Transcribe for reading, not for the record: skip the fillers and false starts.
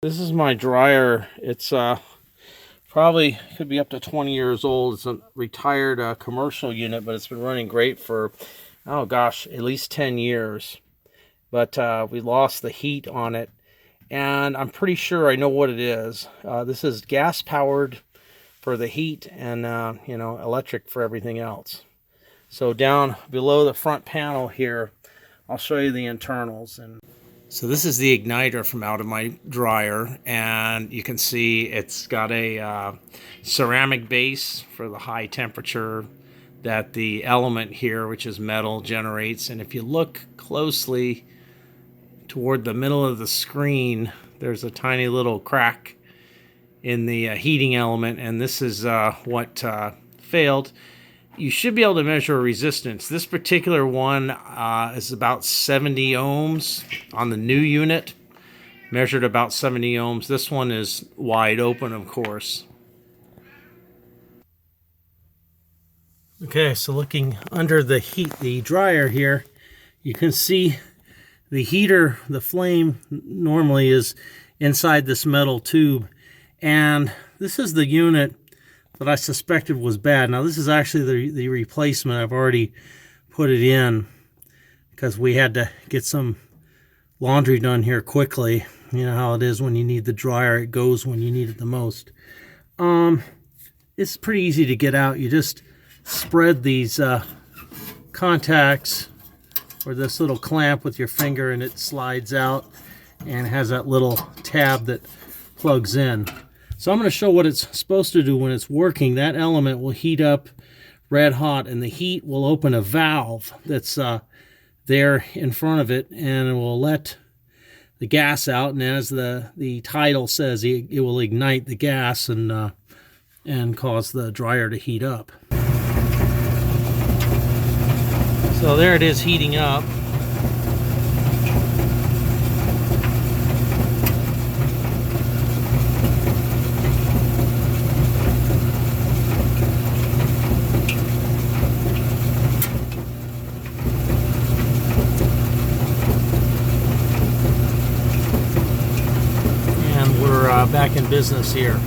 This is my dryer. It's probably could be up to 20 years old. It's a retired commercial unit, but it's been running great for, oh gosh, at least 10 years. But we lost the heat on it, and I'm pretty sure I know what it is. This is gas powered for the heat and electric for everything else. So down below the front panel here, I'll show you the internals. So this is the igniter from out of my dryer, and you can see it's got a ceramic base for the high temperature that the element here, which is metal, generates. And if you look closely toward the middle of the screen, there's a tiny little crack in the heating element, and this is what failed. You should be able to measure resistance. This particular one is about 70 ohms on the new unit, measured about 70 ohms. This one is wide open, of course. Okay, so looking under the dryer here, you can see the heater, the flame normally is inside this metal tube, and this is the unit that I suspected was bad. Now this is actually the replacement. I've already put it in because we had to get some laundry done here quickly. You know how it is when you need the dryer, it goes when you need it the most. It's pretty easy to get out. You just spread these contacts or this little clamp with your finger, and it slides out and has that little tab that plugs in. So I'm going to show what it's supposed to do when it's working. That element will heat up red hot, and the heat will open a valve that's there in front of it, and it will let the gas out. And as the title says, it will ignite the gas and cause the dryer to heat up. So there it is, heating up. Back in business here.